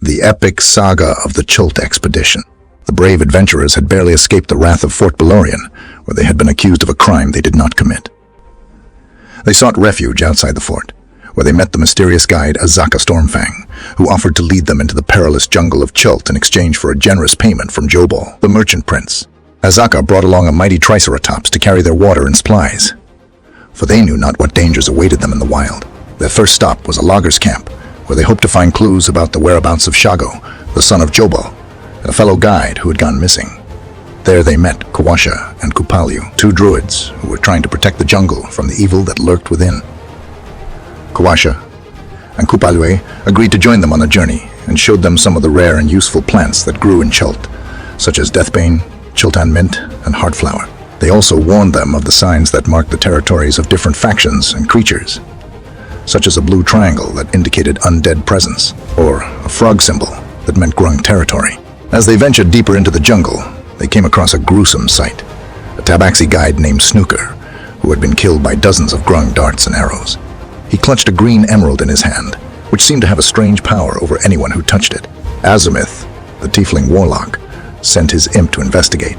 The epic saga of the Chult expedition. The brave adventurers had barely escaped the wrath of Fort Belorian, where they had been accused of a crime they did not commit. They sought refuge outside the fort, where they met the mysterious guide Azaka Stormfang, who offered to lead them into the perilous jungle of Chult in exchange for a generous payment from Jobal, the merchant prince. Azaka brought along a mighty triceratops to carry their water and supplies, for they knew not what dangers awaited them in the wild. Their first stop was a logger's camp, where they hoped to find clues about the whereabouts of Shago, the son of Jobal, and a fellow guide who had gone missing. There they met Kawasha and Kupaliu, two druids who were trying to protect the jungle from the evil that lurked within. Kawasha and Kupaliu agreed to join them on the journey and showed them some of the rare and useful plants that grew in Chult, such as deathbane, Chultan mint, and heartflower. They also warned them of the signs that marked the territories of different factions and creatures, such as a blue triangle that indicated undead presence, or a frog symbol that meant Grung territory. As they ventured deeper into the jungle, they came across a gruesome sight. A Tabaxi guide named Snooker, who had been killed by dozens of Grung darts and arrows. He clutched a green emerald in his hand, which seemed to have a strange power over anyone who touched it. Azimith, the tiefling warlock, sent his imp to investigate,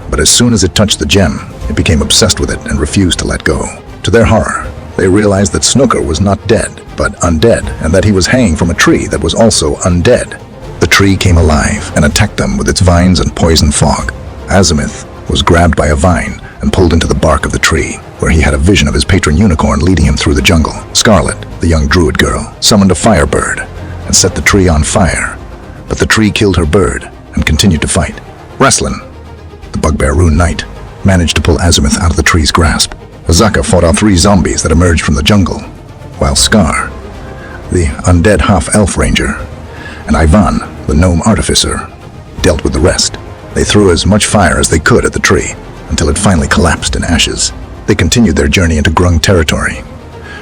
but as soon as it touched the gem, it became obsessed with it and refused to let go. To their horror, they realized that Snooker was not dead, but undead, and that he was hanging from a tree that was also undead. The tree came alive and attacked them with its vines and poison fog. Azimith was grabbed by a vine and pulled into the bark of the tree, where he had a vision of his patron unicorn leading him through the jungle. Scarlet, the young druid girl, summoned a firebird and set the tree on fire, but the tree killed her bird and continued to fight. Wrestlin, the bugbear rune knight, managed to pull Azimith out of the tree's grasp. Azaka fought off 3 zombies that emerged from the jungle, while Scar, the undead half-elf ranger, and Ivan, the gnome artificer, dealt with the rest. They threw as much fire as they could at the tree, until it finally collapsed in ashes. They continued their journey into Grung territory,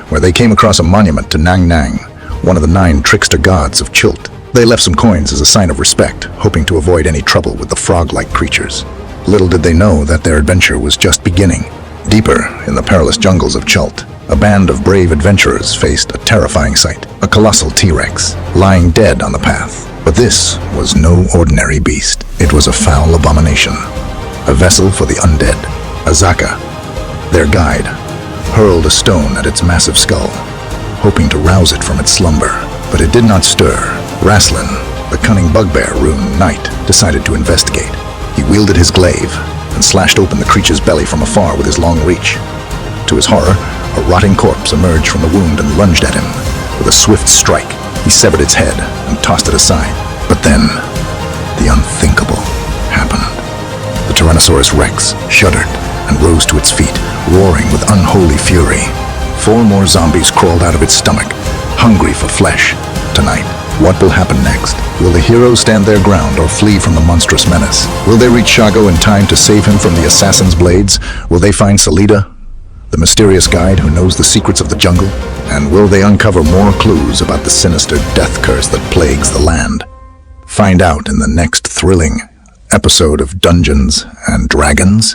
where they came across a monument to Nang Nang, one of the 9 trickster gods of Chult. They left some coins as a sign of respect, hoping to avoid any trouble with the frog-like creatures. Little did they know that their adventure was just beginning. Deeper in the perilous jungles of Chult, a band of brave adventurers faced a terrifying sight. A colossal T-Rex, lying dead on the path. But this was no ordinary beast. It was a foul abomination, a vessel for the undead. Azaka, their guide, hurled a stone at its massive skull, hoping to rouse it from its slumber. But it did not stir. Wrestlin, the cunning bugbear rune knight, decided to investigate. He wielded his glaive and slashed open the creature's belly from afar with his long reach. To his horror, a rotting corpse emerged from the wound and lunged at him. With a swift strike, he severed its head and tossed it aside. But then, the unthinkable happened. The Tyrannosaurus Rex shuddered and rose to its feet, roaring with unholy fury. 4 more zombies crawled out of its stomach, hungry for flesh. Tonight, what will happen next? Will the heroes stand their ground or flee from the monstrous menace? Will they reach Shago in time to save him from the assassin's blades? Will they find Salida, the mysterious guide who knows the secrets of the jungle? And will they uncover more clues about the sinister death curse that plagues the land? Find out in the next thrilling episode of Dungeons and Dragons.